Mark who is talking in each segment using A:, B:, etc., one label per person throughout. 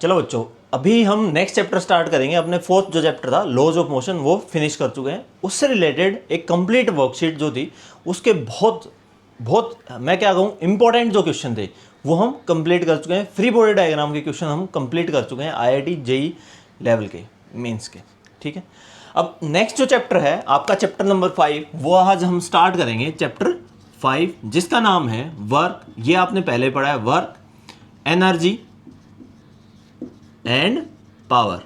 A: चलो बच्चों, अभी हम नेक्स्ट चैप्टर स्टार्ट करेंगे। अपने फोर्थ जो चैप्टर था लॉज ऑफ मोशन वो फिनिश कर चुके हैं। उससे रिलेटेड एक कंप्लीट वर्कशीट जो थी उसके बहुत बहुत मैं क्या कहूँ इंपॉर्टेंट जो क्वेश्चन थे वो हम कंप्लीट कर चुके हैं। फ्री बॉडी डायग्राम के क्वेश्चन हम कंप्लीट कर चुके हैं आईआईटी जेई लेवल के मेंस के। ठीक है, अब नेक्स्ट जो चैप्टर है आपका चैप्टर नंबर 5 वो आज हम स्टार्ट करेंगे। चैप्टर 5 जिसका नाम है वर्क। ये आपने पहले पढ़ा है, work, energy and power.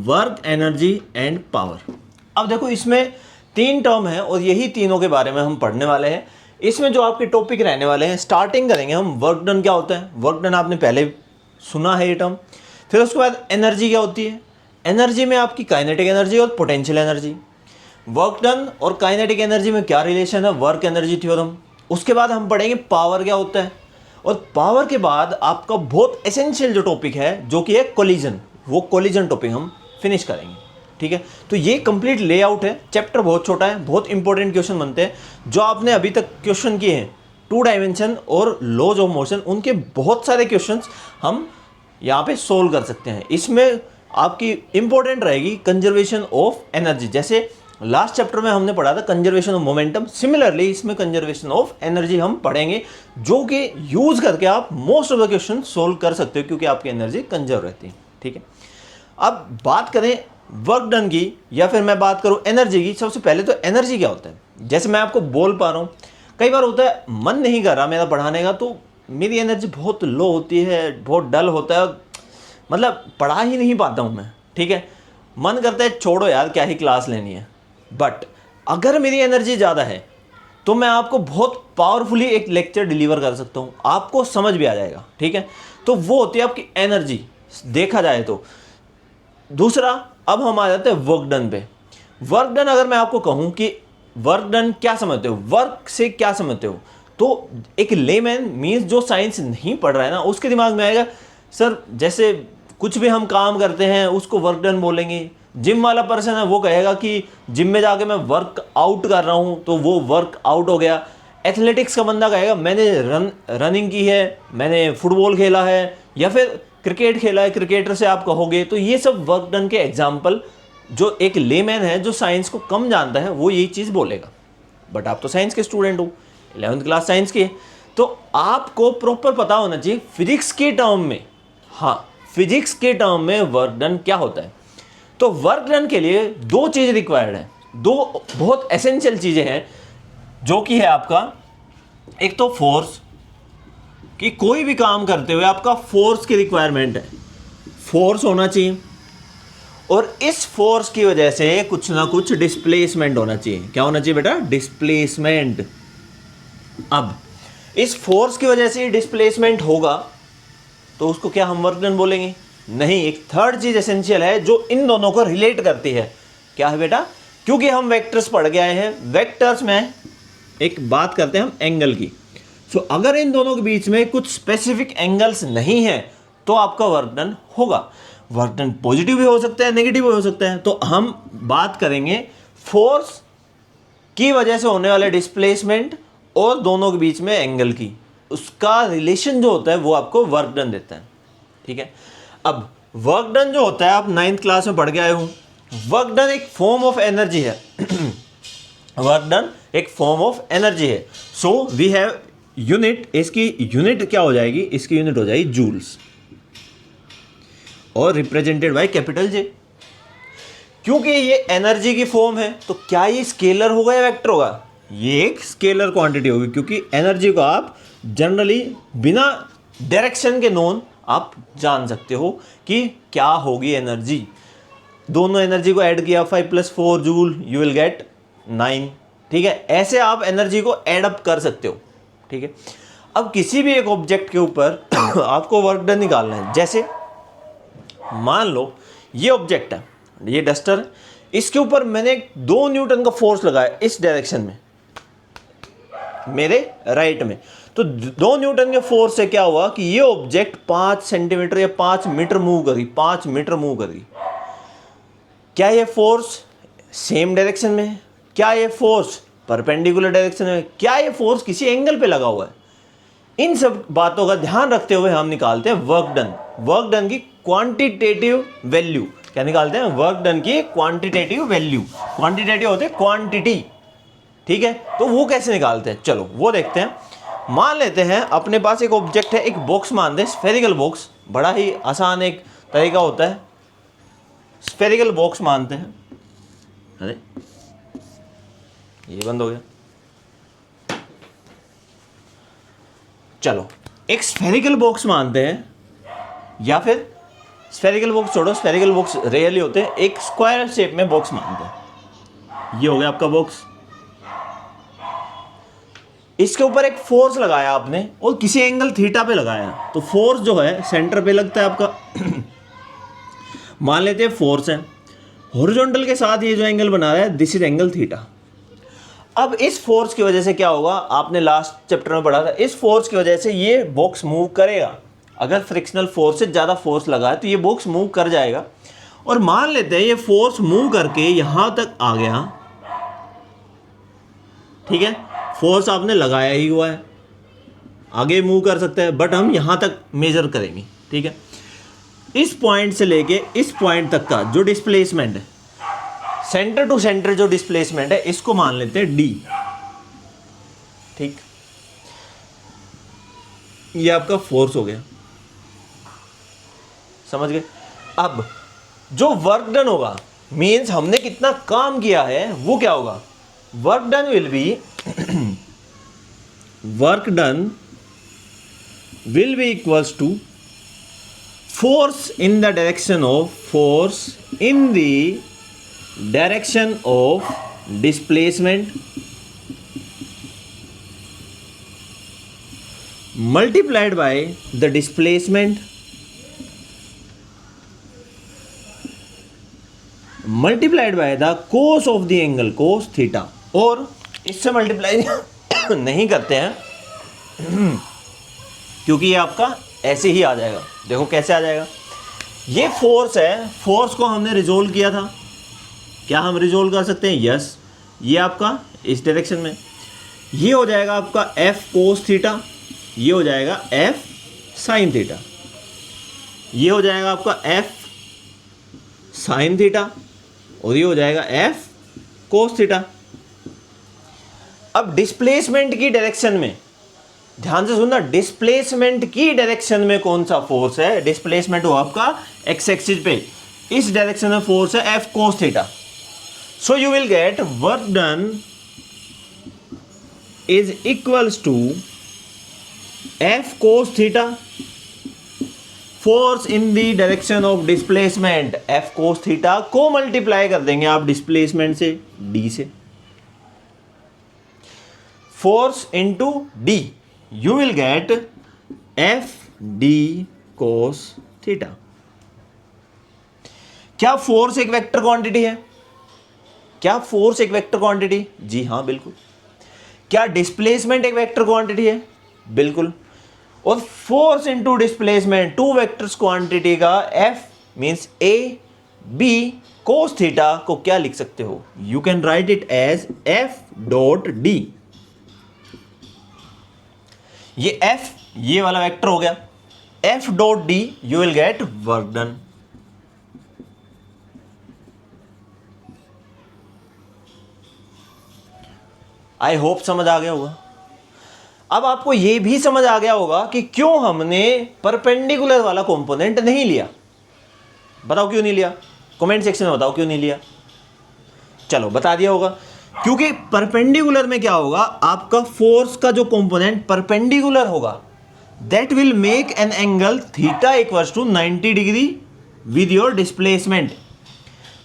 A: Work, energy and power. अब देखो इसमें 3 टर्म है और यही तीनों के बारे में हम पढ़ने वाले हैं। इसमें जो आपके टॉपिक रहने वाले हैं, स्टार्टिंग करेंगे हम वर्क डन क्या होता है। वर्क डन आपने पहले सुना है ये टर्म। फिर उसके बाद एनर्जी क्या होती है। एनर्जी में आपकी काइनेटिक एनर्जी और पोटेंशियल एनर्जी। वर्क डन और काइनेटिक एनर्जी में क्या रिलेशन है, वर्क एनर्जी थ्योरम। उसके बाद हम पढ़ेंगे पावर क्या होता है और पावर के बाद आपका बहुत एसेंशियल जो टॉपिक है जो कि है कोलिजन, वो कोलिजन टॉपिक हम फिनिश करेंगे। ठीक है, तो ये कंप्लीट लेआउट है। चैप्टर बहुत छोटा है, बहुत इंपॉर्टेंट क्वेश्चन बनते हैं जो आपने अभी तक क्वेश्चन किए हैं 2 डायमेंशन और लॉज ऑफ मोशन, उनके बहुत सारे क्वेश्चंस हम यहाँ पे सोल्व कर सकते हैं। इसमें आपकी इंपॉर्टेंट रहेगी कंजर्वेशन ऑफ एनर्जी। जैसे लास्ट चैप्टर में हमने पढ़ा था कंजर्वेशन ऑफ मोमेंटम, सिमिलरली इसमें कंजर्वेशन ऑफ एनर्जी हम पढ़ेंगे जो कि यूज करके आप most of the question solve कर सकते हो क्योंकि आपकी एनर्जी कंजर्व रहती है। ठीक है, अब बात करें वर्क डन की या फिर मैं बात करूं एनर्जी की। सबसे पहले तो एनर्जी क्या होता है। जैसे मैं आपको बोल पा रहा हूं, कई बार होता है मन नहीं कर रहा मेरा पढ़ाने का, तो मेरी एनर्जी बहुत लो होती है, बहुत डल होता है, मतलब पढ़ा ही नहीं पाता हूं मैं। ठीक है, मन करता है छोड़ो यार क्या ही क्लास लेनी है। बट अगर मेरी एनर्जी ज़्यादा है तो मैं आपको बहुत पावरफुली एक लेक्चर डिलीवर कर सकता हूँ, आपको समझ भी आ जाएगा। ठीक है, तो वो होती है आपकी एनर्जी देखा जाए तो। दूसरा, अब हम आ जाते हैं वर्क डन पे। वर्क डन अगर मैं आपको कहूँ कि वर्क डन क्या समझते हो, वर्क से क्या समझते हो, तो एक लेमैन मीन्स जो साइंस नहीं पढ़ रहा है ना उसके दिमाग में आएगा सर जैसे कुछ भी हम काम करते हैं उसको वर्क डन बोलेंगे। जिम वाला पर्सन है वो कहेगा कि जिम में जाके मैं वर्क आउट कर रहा हूँ तो वो वर्क आउट हो गया। एथलेटिक्स का बंदा कहेगा मैंने रनिंग की है, मैंने फुटबॉल खेला है या फिर क्रिकेट खेला है, क्रिकेटर से आप कहोगे। तो ये सब वर्क डन के एग्जाम्पल जो एक लेमैन है जो साइंस को कम जानता है वो यही चीज़ बोलेगा। बट आप तो साइंस के स्टूडेंट हो, 11th क्लास साइंस के, तो आपको प्रॉपर पता होना चाहिए फिजिक्स के टर्म में। हाँ, फिजिक्स के टर्म में वर्क डन क्या होता है। तो वर्क डन के लिए 2 चीज़ रिक्वायर्ड है, 2 बहुत एसेंशियल चीज़ें हैं जो कि है आपका एक तो फोर्स, कि कोई भी काम करते हुए आपका फोर्स की रिक्वायरमेंट है, फोर्स होना चाहिए। और इस फोर्स की वजह से कुछ ना कुछ डिस्प्लेसमेंट होना चाहिए। क्या होना चाहिए बेटा, डिस्प्लेसमेंट। अब इस फोर्स की वजह से डिस्प्लेसमेंट होगा तो उसको क्या हम वर्क डन बोलेंगे? नहीं, एक थर्ड चीज एसेंशियल है जो इन दोनों को रिलेट करती है। क्या है बेटा? क्योंकि हम वेक्टर्स पढ़ के आए हैं, वेक्टर्स में एक बात करते हैं हम एंगल की। सो अगर इन दोनों के बीच में कुछ स्पेसिफिक एंगल्स नहीं है तो आपका वर्क डन होगा। वर्क डन पॉजिटिव भी हो सकता है, नेगेटिव भी हो सकता है। तो हम बात करेंगे फोर्स की वजह से होने वाले डिस्प्लेसमेंट और दोनों के बीच में एंगल की, उसका रिलेशन जो होता है वो आपको वर्क डन देता है। ठीक है, अब वर्क डन जो होता है आप 9th क्लास में पढ़ के आए हो। वर्क डन एक फॉर्म ऑफ एनर्जी है। वर्क डन एक फॉर्म ऑफ एनर्जी है। सो वी हैव यूनिट, इसकी यूनिट क्या हो जाएगी? इसकी यूनिट हो जाएगी जूल्स और रिप्रेजेंटेड बाय कैपिटल जे। क्योंकि ये एनर्जी की फॉर्म है तो क्या ये स्केलर होगा या वेक्टर होगा? ये एक स्केलर क्वांटिटी होगी क्योंकि एनर्जी को आप जनरली बिना डायरेक्शन के नोन आप जान सकते हो कि क्या होगी एनर्जी। दोनों एनर्जी को ऐड किया 5 + 4 जूल यू विल गेट 9। ठीक है, ऐसे आप एनर्जी को ऐड अप कर सकते हो। ठीक है, अब किसी भी एक ऑब्जेक्ट के ऊपर आपको वर्क डन निकालना है। जैसे मान लो ये ऑब्जेक्ट है, ये डस्टर है, इसके ऊपर मैंने 2 न्यूटन का फोर्स लगाया इस डायरेक्शन में, मेरे राइट में। तो 2 न्यूटन के फोर्स से क्या हुआ कि ये ऑब्जेक्ट 5 सेंटीमीटर या 5 मीटर मूव करी, 5 मीटर मूव करी। क्या ये फोर्स सेम डायरेक्शन में है? क्या ये फोर्स परपेंडिकुलर डायरेक्शन में? क्या ये फोर्स किसी एंगल पे लगा हुआ है? इन सब बातों का ध्यान रखते हुए हम निकालते हैं वर्क डन। वर्क डन की क्वांटिटेटिव वैल्यू। क्या निकालते हैं? वर्क डन की क्वांटिटेटिव वैल्यू। क्वांटिटेटिव होते हैं क्वांटिटी, ठीक है। तो वो कैसे निकालते हैं, चलो वो देखते हैं। मान लेते हैं अपने पास एक ऑब्जेक्ट है, एक बॉक्स मान दें, स्फेरिकल बॉक्स। बड़ा ही आसान एक तरीका होता है, स्फेरिकल बॉक्स मानते हैं। अरे ये बंद हो गया। चलो एक स्फेरिकल बॉक्स मानते हैं, या फिर स्फेरिकल बॉक्स छोड़ो, स्फेरिकल बॉक्स रियली होते हैं, एक स्क्वायर शेप में बॉक्स मानते हैं। ये हो गया आपका बॉक्स। इसके ऊपर एक फोर्स लगाया आपने और किसी एंगल थीटा पे लगाया, तो फोर्स जो है सेंटर पे लगता है आपका। मान लेते हैं फोर्स है, हॉरिजॉन्टल के साथ ये जो एंगल बना रहा है, दिस इज एंगल थीटा। अब इस फोर्स की वजह से क्या होगा, आपने लास्ट चैप्टर में पढ़ा था, इस फोर्स की वजह से ये बॉक्स मूव करेगा। अगर फ्रिक्शनल फोर्स से ज़्यादा फोर्स लगा है तो ये बॉक्स मूव कर जाएगा। और मान लेते हैं ये फोर्स मूव करके यहां तक आ गया, ठीक है। फोर्स आपने लगाया ही हुआ है, आगे मूव कर सकते हैं, बट हम यहां तक मेजर करेंगे, ठीक है। इस पॉइंट से लेके इस पॉइंट तक का जो डिस्प्लेसमेंट है, सेंटर टू सेंटर जो डिस्प्लेसमेंट है, इसको मान लेते हैं डी, ठीक। ये आपका फोर्स हो गया, समझ गए। अब जो वर्क डन होगा, मीन्स हमने कितना काम किया है, वो क्या होगा, work done will be work done will be equals to force in the direction of displacement multiplied by the displacement multiplied by the cos of the angle, cos theta। और इससे मल्टीप्लाई नहीं करते हैं क्योंकि ये आपका ऐसे ही आ जाएगा। देखो कैसे आ जाएगा, ये फोर्स है, फोर्स को हमने रिजोल्व किया था, क्या हम रिजोल्व कर सकते हैं? यस। ये आपका इस डायरेक्शन में, ये हो जाएगा आपका एफ कोस थीटा, ये हो जाएगा एफ साइन थीटा, ये हो जाएगा आपका एफ साइन थीटा, और ये हो जाएगा एफ कोस थीटा। अब डिस्प्लेसमेंट की डायरेक्शन में ध्यान से सुनना, डिस्प्लेसमेंट की डायरेक्शन में कौन सा फोर्स है, डिस्प्लेसमेंट हो आपका एक्स एक्सिस पे, इस डायरेक्शन में फोर्स है f cos theta. So you will get work done is equals to f cos theta, force in the direction of displacement, f cos theta को मल्टीप्लाई कर देंगे आप डिस्प्लेसमेंट से, डी से, force into d, you will get f d cos theta। क्या force एक vector quantity है? क्या फोर्स एक वेक्टर क्वांटिटी? जी हाँ बिल्कुल। क्या डिस्प्लेसमेंट एक वेक्टर क्वांटिटी है? बिल्कुल। और force into displacement, two vectors quantity का f means a b cos theta को क्या लिख सकते हो? You can write it as f dot d। ये f ये वाला वेक्टर हो गया, f dot d, you will get work done. I hope समझ आ गया होगा। अब आपको ये भी समझ आ गया होगा कि क्यों हमने परपेंडिकुलर वाला कंपोनेंट नहीं लिया। बताओ क्यों नहीं लिया, कमेंट सेक्शन में बताओ क्यों नहीं लिया। चलो बता दिया होगा, क्योंकि परपेंडिकुलर में क्या होगा, आपका फोर्स का जो कंपोनेंट परपेंडिकुलर होगा, that will make an angle theta equals to 90 degree with your displacement.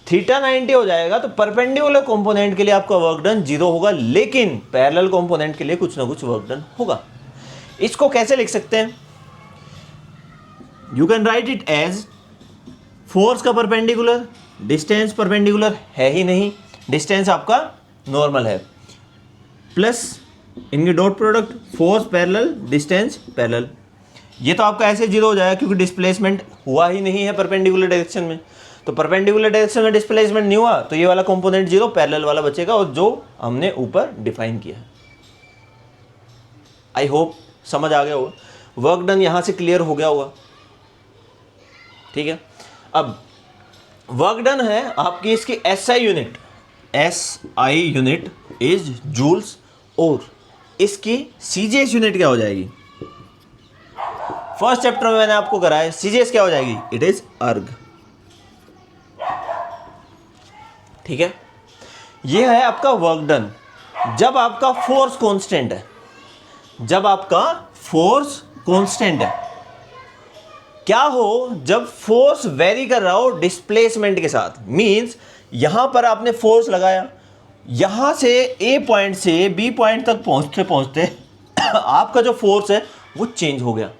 A: Theta 90 हो जाएगा तो परपेंडिकुलर कंपोनेंट के लिए आपका वर्क डन 0 होगा, लेकिन पैरेलल कंपोनेंट के लिए कुछ ना कुछ वर्क डन होगा। इसको कैसे लिख सकते हैं? You can write it as force का परपेंडिकुलर, डिस्टेंस परपेंडिकुलर है ही नहीं, डिस्टेंस आपका नॉर्मल है, प्लस इनके dot product, force parallel distance parallel. ये तो आपका ऐसे 0 हो जाएगा क्योंकि डिस्प्लेसमेंट हुआ ही नहीं है परपेंडिकुलर डायरेक्शन में। तो परपेंडिकुलर डायरेक्शन में डिस्प्लेसमेंट नहीं हुआ तो ये वाला कंपोनेंट 0, पैरेलल वाला बचेगा, और जो हमने ऊपर डिफाइन किया। आई होप समझ आ गया होगा, वर्क डन यहाँ से क्लियर हो गया होगा, ठीक है। अब वर्क डन है आपकी, इसकी SI यूनिट इज जूल्स, और इसकी CJS यूनिट क्या हो जाएगी? फर्स्ट चैप्टर में मैंने आपको कराया, CJS क्या हो जाएगी? इट इज अर्ग, ठीक है। ये है आपका वर्क डन जब आपका फोर्स कांस्टेंट है, जब आपका फोर्स कांस्टेंट है। क्या हो जब फोर्स वेरी कर रहा हो डिस्प्लेसमेंट के साथ, मींस यहां पर आपने फोर्स लगाया, यहां से A पॉइंट से B पॉइंट तक पहुंचते पहुंचते आपका जो फोर्स है वो चेंज हो गया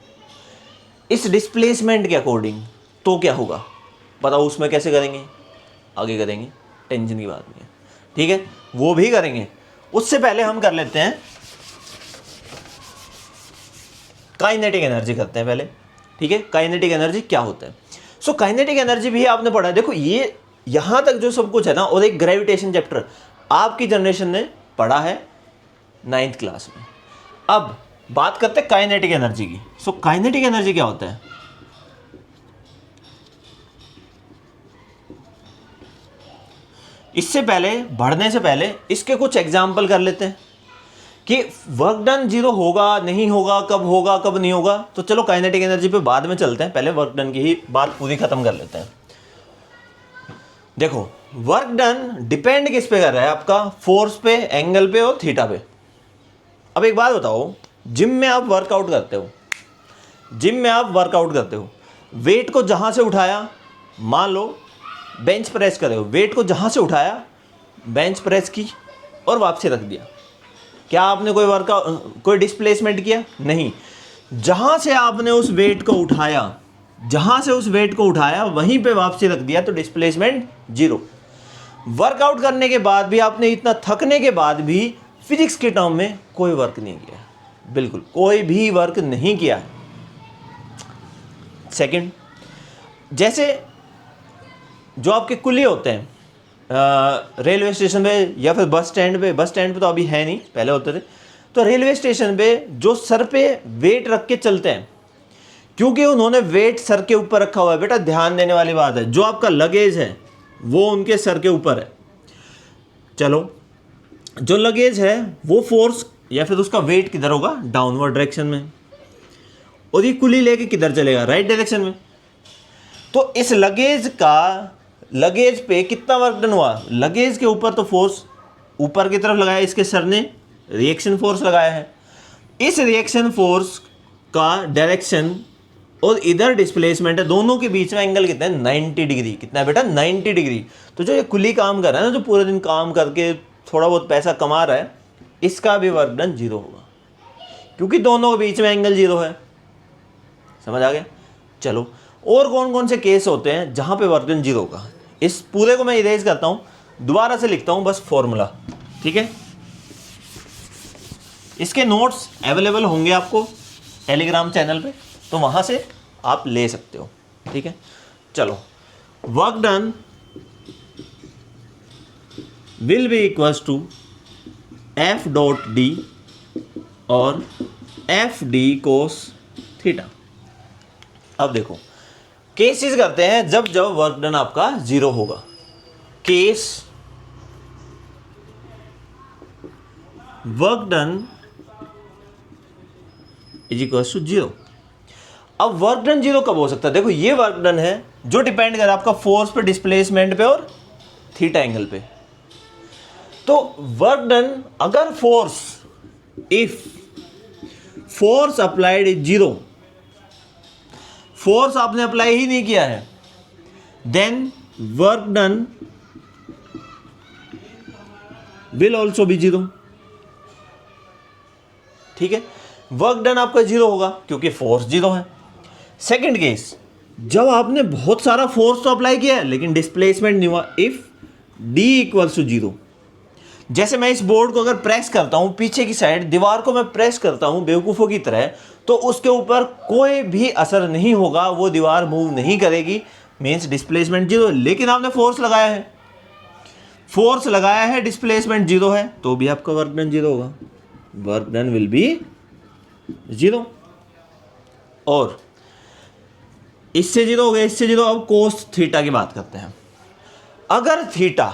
A: इस डिस्प्लेसमेंट के अकॉर्डिंग, तो क्या होगा बताओ? उसमें कैसे करेंगे? आगे करेंगे, टेंशन की बात नहीं है, ठीक है, वो भी करेंगे। उससे पहले हम कर लेते हैं काइनेटिक एनर्जी करते हैं पहले, ठीक है। काइनेटिक एनर्जी क्या होता है? सो काइनेटिक एनर्जी भी आपने पढ़ा है। देखो ये यहां तक जो सब कुछ है ना, और एक ग्रेविटेशन चैप्टर आपकी जनरेशन ने पढ़ा है 9th क्लास में। अब बात करते हैं काइनेटिक एनर्जी की। सो काइनेटिक एनर्जी क्या होता है? इससे पहले, बढ़ने से पहले इसके कुछ एग्जाम्पल कर लेते हैं कि वर्क डन 0 होगा नहीं होगा, कब होगा कब नहीं होगा। तो चलो काइनेटिक एनर्जी पे बाद में चलते हैं, पहले वर्क डन की ही बात पूरी खत्म कर लेते हैं। देखो वर्क डन डिपेंड किस पे कर रहा है? आपका फोर्स पे, एंगल पे और थीटा पे। अब एक बात बताओ, जिम में आप वर्कआउट करते हो, वेट को जहां से उठाया, मान लो बेंच प्रेस कर रहे हो, वेट को जहां से उठाया, बेंच प्रेस की और वापसी रख दिया, क्या आपने कोई डिस्प्लेसमेंट किया? नहीं। जहां से आपने उस वेट को उठाया, वहीं पे वापसी रख दिया, तो डिस्प्लेसमेंट 0। वर्कआउट करने के बाद भी, आपने इतना थकने के बाद भी फिजिक्स के टर्म में कोई वर्क नहीं किया, बिल्कुल कोई भी वर्क नहीं किया है। सेकंड, जैसे जो आपके कुली होते हैं रेलवे स्टेशन पे या फिर बस स्टैंड पे तो अभी है नहीं, पहले होते थे। तो रेलवे स्टेशन पे जो सर पे वेट रख के चलते हैं, क्योंकि उन्होंने वेट सर के ऊपर रखा हुआ है। बेटा ध्यान देने वाली बात है, जो आपका लगेज है वो उनके सर के ऊपर है। चलो जो लगेज है वो फोर्स या फिर उसका वेट किधर होगा? डाउनवर्ड डायरेक्शन में। और ये कुली लेके किधर चलेगा? राइट डायरेक्शन में। तो इस लगेज पे कितना वर्क डन हुआ? लगेज के ऊपर तो फोर्स ऊपर की तरफ लगाया, इसके सर ने रिएक्शन फोर्स लगाया है। इस रिएक्शन फोर्स का डायरेक्शन और इधर डिस्प्लेसमेंट है, दोनों के बीच में एंगल कितना है? 90 डिग्री। कितना है बेटा? 90 डिग्री। तो जो ये कुली काम कर रहा है ना, जो पूरे दिन काम करके थोड़ा बहुत पैसा कमा रहा है, इसका भी वर्क डन 0 होगा, क्योंकि दोनों के बीच में एंगल 0 है। समझ आ गया? चलो, और कौन कौन से केस होते हैं जहां पे वर्क डन 0 होगा? इस पूरे को मैं इरेज करता हूं, दोबारा से लिखता हूं बस फॉर्मूला, ठीक है। इसके नोट्स अवेलेबल होंगे आपको टेलीग्राम चैनल पे, तो वहां से आप ले सकते हो, ठीक है। चलो, work done will be equals to F.D और FD cos थीटा। अब देखो केसेस करते हैं जब वर्क डन आपका 0 होगा। Case work done is equal to 0। अब वर्क डन 0 कब हो सकता है? देखो ये वर्क डन है जो डिपेंड कर आपका फोर्स पे, डिस्प्लेसमेंट पे और थीटा एंगल पे। तो वर्क डन, अगर if force applied is 0, force आपने अप्लाई ही नहीं किया है, then work done will also be 0, ठीक है। वर्क डन आपका 0 होगा क्योंकि फोर्स 0 है। सेकंड केस, जब आपने बहुत सारा फोर्स तो अप्लाई किया है लेकिन डिस्प्लेसमेंट नहीं हुआ, इफ D इक्वल्स टू 0। जैसे मैं इस बोर्ड को अगर प्रेस करता हूं, पीछे की साइड दीवार को मैं प्रेस करता हूं बेवकूफ़ों की तरह, तो उसके ऊपर कोई भी असर नहीं होगा, वो दीवार मूव नहीं करेगी, मीन्स डिस्प्लेसमेंट 0। लेकिन आपने फोर्स लगाया है, डिस्प्लेसमेंट 0 है, तो भी आपका वर्क डन 0 होगा। वर्क डन विल बी 0, और इससे 0 हो गया, इससे 0। अब कोस थीटा की बात करते हैं। अगर थीटा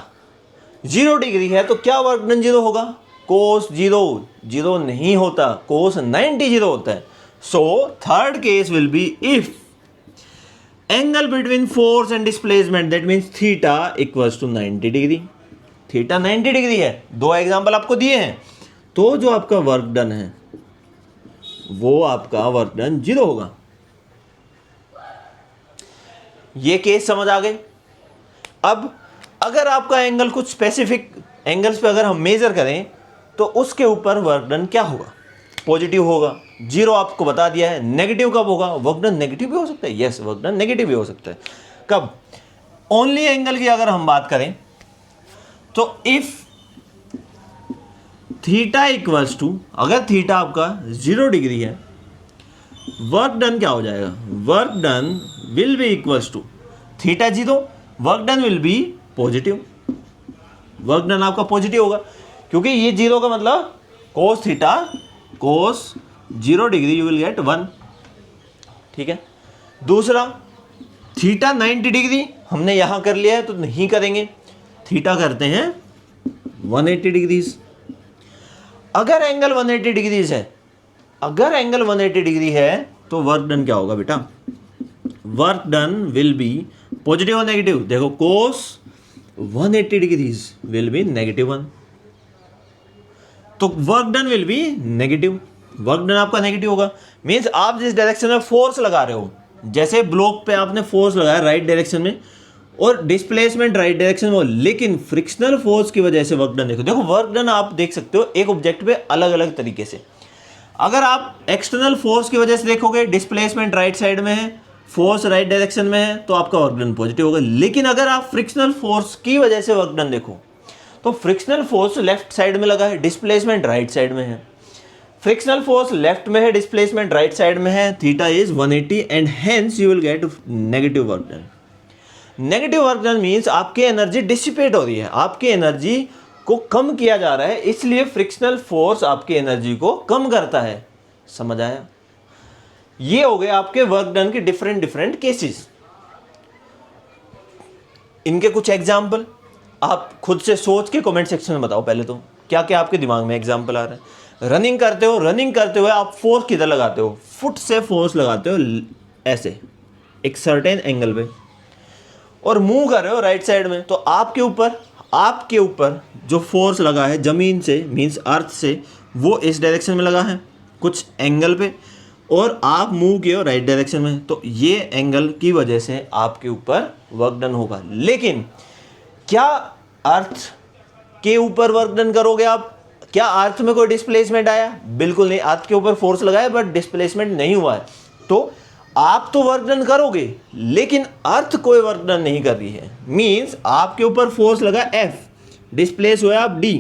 A: 0 डिग्री है तो क्या वर्क डन 0 होगा? कोस 0 नहीं होता, कोस 90 0 होता है। So third case will be if angle between force and displacement, that means theta equals to 90 degree. Theta 90 degree है, 2 एग्जाम्पल आपको दिए हैं, तो जो आपका वर्क डन है वो आपका वर्क डन 0 होगा। ये केस समझ आ गए। अब अगर आपका एंगल कुछ स्पेसिफिक एंगल्स पे अगर हम मेजर करें तो उसके ऊपर वर्क डन क्या होगा? पॉजिटिव होगा। 0 आपको बता दिया है। नेगेटिव कब होगा? वर्क डन नेगेटिव भी हो सकता है। यस, वर्क डन नेगेटिव भी हो सकता है। कब? ओनली एंगल की अगर हम बात करें तो इफ थीटा इक्वल्स टू, अगर थीटा आपका 0 डिग्री है, वर्क डन क्या हो जाएगा? Work done will be equals to theta 0, work done will be positive. Work done आपका पॉजिटिव होगा क्योंकि ये 0 का मतलब cos theta, cos 0 degree you will get 1। ठीक है। दूसरा, थीटा 90 डिग्री हमने यहां कर लिया है तो नहीं करेंगे, थीटा करते हैं 180 डिग्रीज। अगर एंगल 180 डिग्रीज है, अगर एंगल 180 डिग्री है तो वर्क डन क्या होगा बेटा? Work done will be positive और नेगेटिव। देखो कोस 180 डिग्रीज विल बी -1, तो work done will B negative. Work done आपका नेगेटिव होगा। मीन्स आप जिस डायरेक्शन में फोर्स लगा रहे हो, जैसे ब्लॉक पे आपने फोर्स लगाया राइट डायरेक्शन में और डिस्प्लेसमेंट राइट डायरेक्शन में, लेकिन फ्रिक्शनल फोर्स की वजह से वर्क डन देखो वर्क डन आप देख सकते हो एक ऑब्जेक्ट पे अलग अलग तरीके से। अगर आप एक्सटर्नल फोर्स की वजह से देखोगे, डिस्प्लेसमेंट राइट साइड में है, फोर्स राइट डायरेक्शन में है, तो आपका वर्क डन पॉजिटिव होगा। लेकिन अगर आप फ्रिक्शनल फोर्स की वजह से वर्क डन देखो तो फ्रिक्शनल फोर्स लेफ्ट साइड में लगा है, डिस्प्लेसमेंट राइट साइड में है। फ्रिक्शनल फोर्स लेफ्ट में है, डिस्प्लेसमेंट राइट साइड में है, theta is 180 and hence you will get negative work done. Negative work done means आपकी एनर्जी डिसिपेट हो रही है, आपकी एनर्जी को कम किया जा रहा है, इसलिए फ्रिक्शनल फोर्स आपकी एनर्जी को कम करता है। समझ आया? ये हो गए आपके वर्क डन के डिफरेंट केसेस। इनके कुछ एग्जाम्पल आप खुद से सोच के कमेंट सेक्शन में बताओ। पहले तो क्या क्या आपके दिमाग में एग्जाम्पल आ रहे हैं? रनिंग करते हो, रनिंग करते हुए आप फोर्स किधर लगाते हो? फुट से फोर्स लगाते हो ऐसे एक सर्टेन एंगल पे, और मूव कर रहे हो राइट साइड में, तो आपके ऊपर जो फोर्स लगा है जमीन से मींस अर्थ से, वो इस डायरेक्शन में लगा है कुछ एंगल पे, और आप मूव किए हो राइट डायरेक्शन में, तो ये एंगल की वजह से आपके ऊपर वर्क डन होगा। लेकिन क्या अर्थ के ऊपर वर्क डन करोगे आप? क्या अर्थ में कोई डिस्प्लेसमेंट आया? बिल्कुल नहीं। अर्थ के ऊपर फोर्स लगाया बट डिस्प्लेसमेंट नहीं हुआ है, तो आप तो वर्क डन करोगे लेकिन अर्थ कोई वर्क डन नहीं कर रही है। मींस आपके ऊपर फोर्स लगा F, डिस्प्लेस हुआ आप D,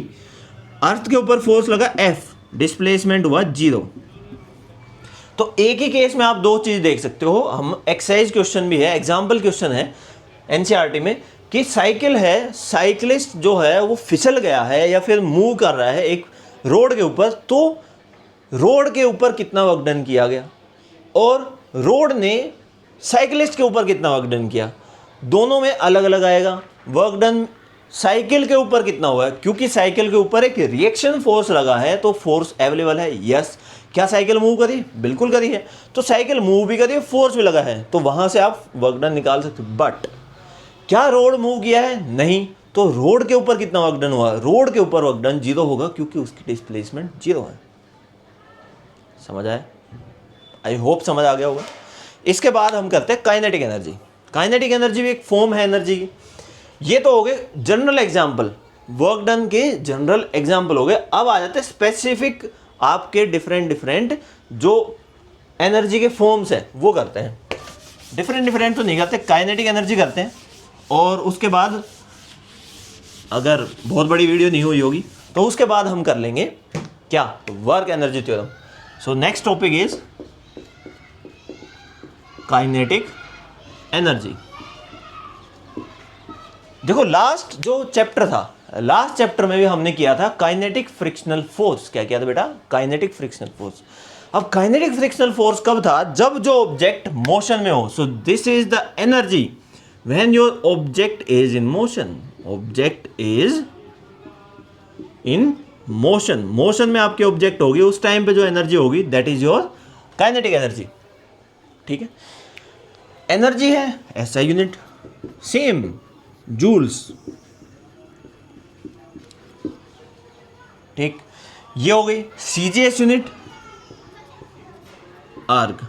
A: अर्थ के ऊपर फोर्स लगा F, डिस्प्लेसमेंट हुआ 0। तो एक ही केस में आप दो चीज देख सकते हो। हम एक्सरसाइज क्वेश्चन भी है, एग्जाम्पल क्वेश्चन है एनसीईआरटी में कि साइकिल है, साइकिलिस्ट जो है वो फिसल गया है या फिर मूव कर रहा है एक रोड के ऊपर, तो रोड के ऊपर कितना वर्क डन किया गया और रोड ने साइकिलिस्ट के ऊपर कितना वर्क डन किया, दोनों में अलग अलग आएगा। वर्क डन साइकिल के ऊपर कितना हुआ है, क्योंकि साइकिल के ऊपर एक रिएक्शन फोर्स लगा है तो फोर्स अवेलेबल है। यस, क्या साइकिल मूव करी? बिल्कुल करी है। तो साइकिल मूव भी करी है, फोर्स भी लगा है, तो वहां से आप वर्क डन निकाल सकते हो। बट क्या रोड मूव किया है? नहीं। तो रोड के ऊपर कितना वर्क डन हुआ? रोड के ऊपर वर्क डन 0 होगा क्योंकि उसकी डिस्प्लेसमेंट 0 है। समझ आया? आई होप समझ आ गया होगा। इसके बाद हम करते हैं काइनेटिक एनर्जी। काइनेटिक एनर्जी भी एक फॉर्म है एनर्जी की। ये तो हो गए जनरल एग्जाम्पल, वर्क डन के जनरल एग्जाम्पल हो गए। अब आ जाते हैं स्पेसिफिक आपके डिफरेंट जो एनर्जी के फॉर्म्स है वो करते हैं। डिफरेंट तो नहीं करते, काइनेटिक एनर्जी करते हैं। और उसके बाद अगर बहुत बड़ी वीडियो नहीं हुई होगी तो उसके बाद हम कर लेंगे क्या? Work energy theorem. So next topic is kinetic energy. देखो लास्ट जो चैप्टर था, लास्ट चैप्टर में भी हमने किया था काइनेटिक फ्रिक्शनल फोर्स। क्या किया था बेटा? Kinetic frictional force. अब काइनेटिक फ्रिक्शनल फोर्स कब था? जब जो ऑब्जेक्ट मोशन में हो. So this is the energy when your object is in motion. Object is in motion. Motion में आपके ऑब्जेक्ट होगी, उस टाइम पे जो एनर्जी होगी that is your kinetic energy. ठीक है. एनर्जी है ऐसा यूनिट, सेम जूल्स. ठीक, ये हो गई सीजीएस यूनिट, आर्ग.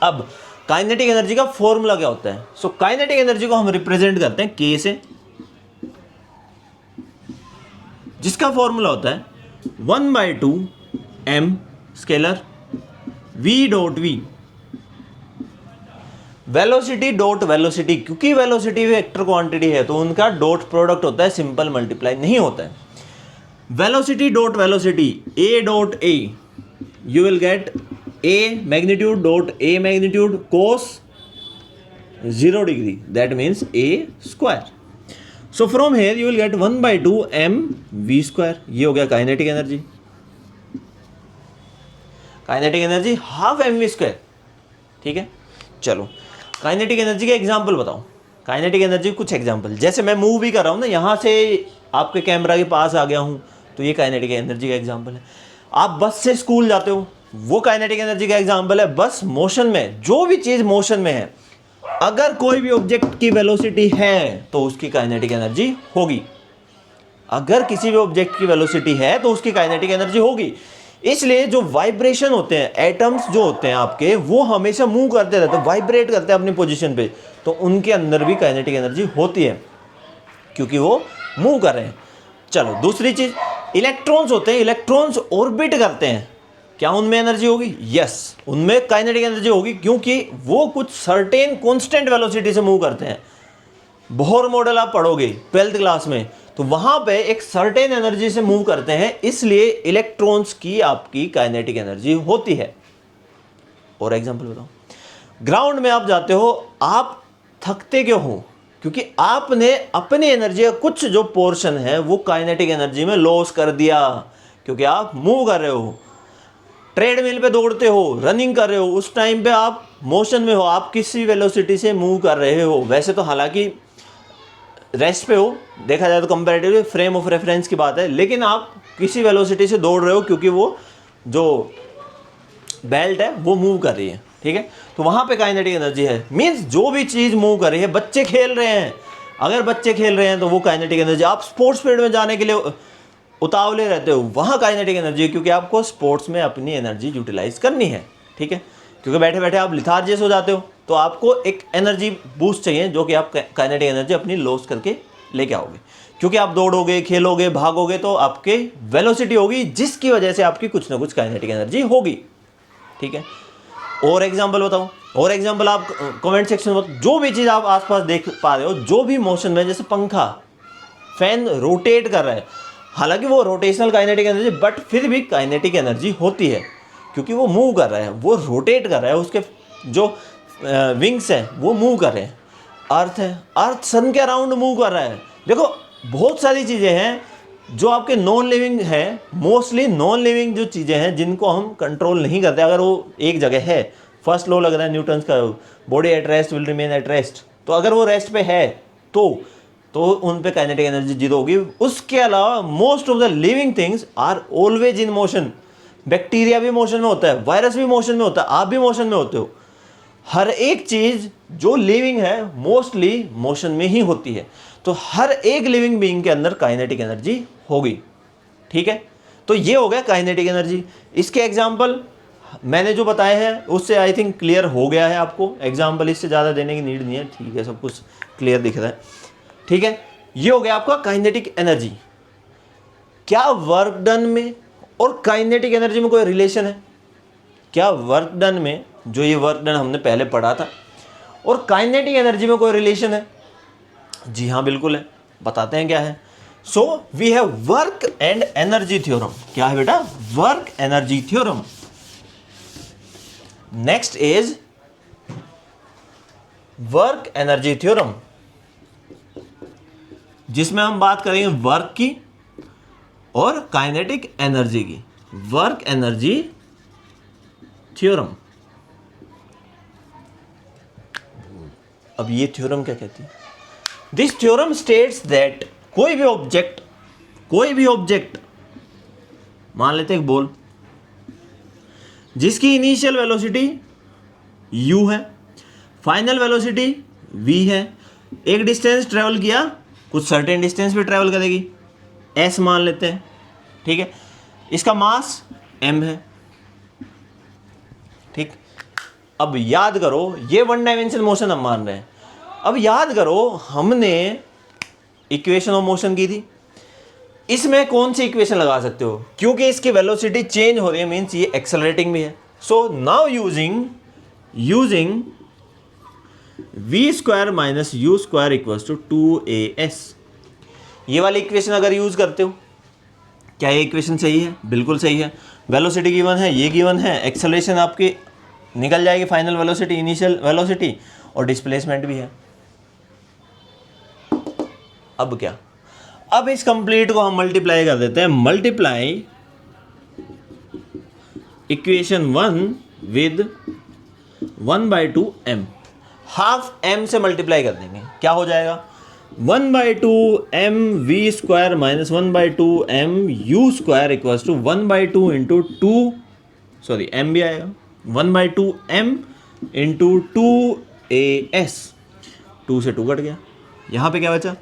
A: अब काइनेटिक एनर्जी का फॉर्मूला क्या होता है? सो काइनेटिक एनर्जी को हम रिप्रेजेंट करते हैं के से, जिसका फॉर्मूला होता है 1/2 m scalar v dot v velocity dot velocity. क्योंकि वेलोसिटी वेक्टर क्वांटिटी है तो उनका डॉट प्रोडक्ट होता है, सिंपल मल्टीप्लाई नहीं होता है. Velocity dot velocity a dot a, you will get a magnitude dot a magnitude cos 0 degree, that means a square. So from here you will get 1/2 m v square. ये हो गया kinetic energy. Kinetic energy half m v square. ठीक है. चलो kinetic energy के example बताओ. Kinetic energy कुछ example, जैसे मैं मूव भी कर रहा हूँ ना, यहाँ से आपके कैमरा के पास आ गया हूँ तो ये काइनेटिक एनर्जी का एग्जाम्पल है. आप बस से स्कूल जाते हो, वो काइनेटिक एनर्जी का एग्जाम्पल है. बस मोशन में, जो भी चीज़ मोशन में है, अगर कोई भी ऑब्जेक्ट की वेलोसिटी है तो उसकी काइनेटिक एनर्जी होगी. अगर किसी भी ऑब्जेक्ट की वेलोसिटी है तो उसकी काइनेटिक एनर्जी होगी. इसलिए जो वाइब्रेशन होते हैं, एटम्स जो होते हैं आपके, वो हमेशा मूव करते रहते हैं, वाइब्रेट करते हैं अपनी पोजीशन पे, तो उनके अंदर भी काइनेटिक एनर्जी होती है क्योंकि वो मूव कर रहे हैं. चलो दूसरी चीज, इलेक्ट्रॉन्स होते हैं, इलेक्ट्रॉन्स ऑर्बिट करते हैं, क्या उनमें एनर्जी होगी? यस, उनमें काइनेटिक एनर्जी होगी क्योंकि वो कुछ सर्टेन कांस्टेंट वेलोसिटी से मूव करते हैं. बोहर मॉडल आप पढ़ोगे 12th क्लास में, तो वहां पे एक सर्टेन एनर्जी से मूव करते हैं, इसलिए इलेक्ट्रॉन्स की आपकी काइनेटिक एनर्जी होती है. और एग्जांपल बताओ. ग्राउंड में आप जाते हो, आप थकते क्यों हो? क्योंकि आपने अपनी एनर्जी का कुछ जो पोर्शन है वो काइनेटिक एनर्जी में लॉस कर दिया, क्योंकि आप मूव कर रहे हो. ट्रेडमिल पे दौड़ते हो, रनिंग कर रहे हो, उस टाइम पे आप मोशन में हो, आप किसी वेलोसिटी से मूव कर रहे हो. वैसे तो हालांकि रेस्ट पे हो, देखा जाए तो कंपैरेटिवली फ्रेम ऑफ रेफरेंस की बात है, लेकिन आप किसी वेलोसिटी से दौड़ रहे हो क्योंकि वो जो बेल्ट है वो मूव कर रही है. ठीक है. तो वहाँ पे काइनेटिक एनर्जी है. मीन्स जो भी चीज़ मूव कर रही है, बच्चे खेल रहे हैं, अगर बच्चे खेल रहे हैं तो वो काइनेटिक एनर्जी. आप स्पोर्ट्स फील्ड में जाने के लिए उतावले रहते हो, वहाँ काइनेटिक एनर्जी है क्योंकि आपको स्पोर्ट्स में अपनी एनर्जी यूटिलाइज करनी है. ठीक है. क्योंकि बैठे बैठे आप लिथार्जियस हो जाते हो, तो आपको एक एनर्जी बूस्ट चाहिए जो कि आप काइनेटिक एनर्जी अपनी लॉस करके लेके आओगे. क्योंकि आप दौड़ोगे, खेलोगे, भागोगे तो आपके वेलोसिटी होगी, जिसकी वजह से आपकी कुछ ना कुछ काइनेटिक एनर्जी होगी. ठीक है. और एग्जांपल बताओ. और एग्जांपल आप कमेंट सेक्शन में, जो भी चीज़ आप आसपास देख पा रहे हो, जो भी मोशन में, जैसे पंखा, फैन रोटेट कर रहा है, हालांकि वो रोटेशनल काइनेटिक एनर्जी, बट फिर भी काइनेटिक एनर्जी होती है क्योंकि वो मूव कर रहा है, वो रोटेट कर रहा है, उसके जो विंग्स हैं वो मूव कर रहे हैं. अर्थ है, अर्थ सन के अराउंड मूव कर रहा है. देखो बहुत सारी चीज़ें हैं जो आपके नॉन लिविंग है, मोस्टली नॉन लिविंग जो चीज़ें हैं जिनको हम कंट्रोल नहीं करते. अगर वो एक जगह है, फर्स्ट लॉ लग रहा है न्यूटन्स का, body at rest will remain at rest, तो अगर वो रेस्ट पे है तो उन पे काइनेटिक एनर्जी जीरो होगी. उसके अलावा most of the living things are always in motion. Bacteria भी मोशन में होता है, वायरस भी मोशन में होता है, आप भी मोशन में होते हो. हर एक चीज़ जो लिविंग है मोस्टली मोशन में ही होती है. तो हर एक लिविंग बीइंग के अंदर काइनेटिक एनर्जी होगी. ठीक है. तो ये हो गया काइनेटिक एनर्जी. इसके एग्जाम्पल मैंने जो बताए हैं उससे आई थिंक क्लियर हो गया है आपको. एग्जाम्पल इससे ज़्यादा देने की नीड नहीं है. ठीक है, सब कुछ क्लियर दिख रहा है. ठीक है. ये हो गया आपका काइनेटिक एनर्जी. क्या वर्क डन में और काइनेटिक एनर्जी में कोई रिलेशन है? क्या वर्क डन में, जो ये वर्क डन हमने पहले पढ़ा था, और काइनेटिक एनर्जी में कोई रिलेशन है? जी हाँ, बिल्कुल है. बताते हैं क्या है. So we have work and energy theorem. क्या है बेटा? Work energy theorem. Next is work energy theorem, जिसमें हम बात करेंगे वर्क की और काइनेटिक एनर्जी की. Work energy theorem. अब ये थ्योरम क्या कहती है? दिस थ्योरम स्टेट्स दैट कोई भी ऑब्जेक्ट मान लेते हैं एक बॉल, जिसकी इनिशियल वेलोसिटी u है, फाइनल वेलोसिटी v है, एक डिस्टेंस ट्रेवल किया, कुछ सर्टेन डिस्टेंस पे ट्रेवल करेगी, s मान लेते हैं, ठीक है। इसका मास m है, ठीक। अब याद करो, ये वन डायमेंशन मोशन हम मान रहे हैं। अब याद करो, हमने इक्वेशन ऑफ मोशन की थी, इसमें कौन सी इक्वेशन लगा सकते हो? क्योंकि इसकी वेलोसिटी चेंज हो रही है, मीन्स ये एक्सेलरेटिंग भी है। So now using v square minus u square equals to 2as, ये वाली इक्वेशन अगर यूज करते हो, क्या ये इक्वेशन सही है? बिल्कुल सही है। वेलोसिटी गिवन है, ये गिवन है, एक्सेलरेशन आपकी निकल जाएगी, फाइनल वेलोसिटी, इनिशियल वेलोसिटी, और डिस्प्लेसमेंट भी है। अब क्या? अब इस कंप्लीट को हम मल्टीप्लाई कर देते हैं। Multiply equation 1 with 1/2 m, half m से मल्टीप्लाई कर देंगे, क्या हो जाएगा? 1/2 m v square minus 1/2 m u square equals to 1/2 into 2, sorry m भी आएगा, 1/2 m इंटू 2as, 2 से 2 कट गया, यहाँ पे क्या बचा?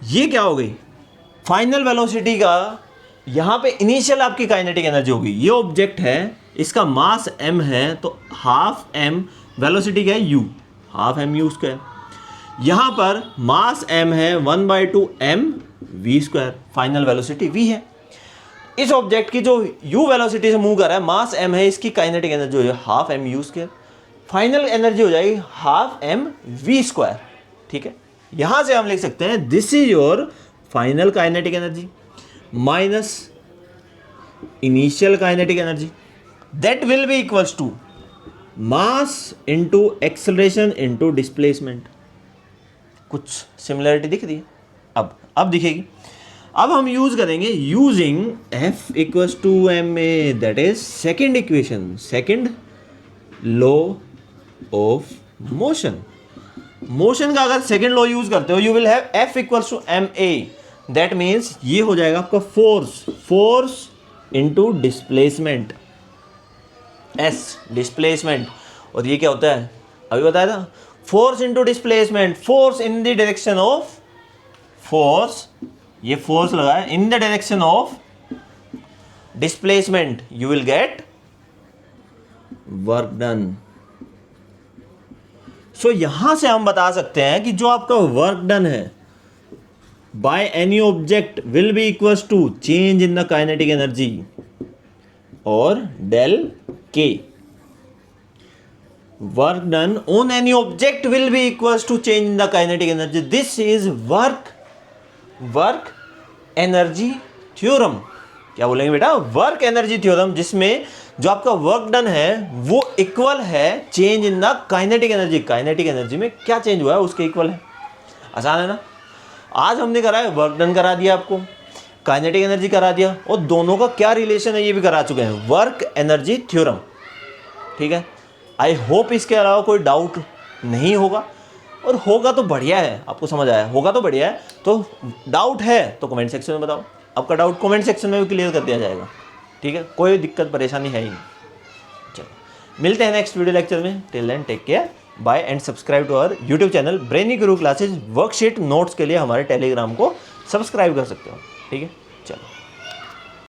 A: ये क्या हो गई? फाइनल वेलोसिटी का, यहाँ पे इनिशियल आपकी काइनेटिक एनर्जी होगी। ये ऑब्जेक्ट है, इसका मास m है, तो हाफ m, वेलोसिटी क्या है? u, half m u square. यहाँ पर मास m है, 1/2 m v square, final velocity v है। इस ऑब्जेक्ट की जो u वेलोसिटी से मूव कर रहा है, मास m है, इसकी काइनेटिक एनर्जी हो जाएगी half m u square, final energy हो जाएगी हाफ m v स्क्वायर, ठीक है। यहाँ से हम लिख सकते हैं this is your final kinetic energy minus initial kinetic energy, that will be equals to mass into acceleration into displacement. कुछ सिमिलरिटी दिख रही है? अब दिखेगी। अब हम यूज करेंगे using F equals to ma, that is second equation, second law of motion. Motion का अगर सेकेंड लॉ यूज करते हो, you will have F equals to ma, that means ये हो जाएगा आपका force into displacement, S displacement, और ये क्या होता है? अभी बताया था, force into displacement, force in the direction of force, ये फोर्स लगा है in the direction of displacement, you will get work done. So यहां से हम बता सकते हैं कि जो आपका वर्क डन है by any object will be equals to change in the kinetic energy और del K. Work done on any object will be equals to change in the kinetic energy. This is work energy theorem. क्या बोलेंगे बेटा? Work energy theorem, जिसमें जो आपका work done है वो equal है change in the kinetic energy. Kinetic energy में क्या चेंज हुआ है उसके इक्वल है। आसान है ना? आज हमने करा है, वर्क डन करा दिया आपको, काइनेटिक एनर्जी करा दिया, और दोनों का क्या रिलेशन है ये भी करा चुके हैं, वर्क एनर्जी थ्योरम, ठीक है। आई होप इसके अलावा कोई डाउट नहीं होगा, और होगा तो बढ़िया है, आपको समझ आया होगा तो बढ़िया है। तो डाउट है तो कमेंट सेक्शन में बताओ, आपका डाउट कमेंट सेक्शन में भी क्लियर कर दिया जाएगा, ठीक है। कोई दिक्कत परेशानी है ही नहीं। चलो मिलते हैं नेक्स्ट वीडियो लेक्चर में। Till then take care, bye and subscribe to our YouTube channel Brainy Guru classes. Worksheet notes के लिए हमारे टेलीग्राम को सब्सक्राइब कर सकते हो, ठीक है। चलो।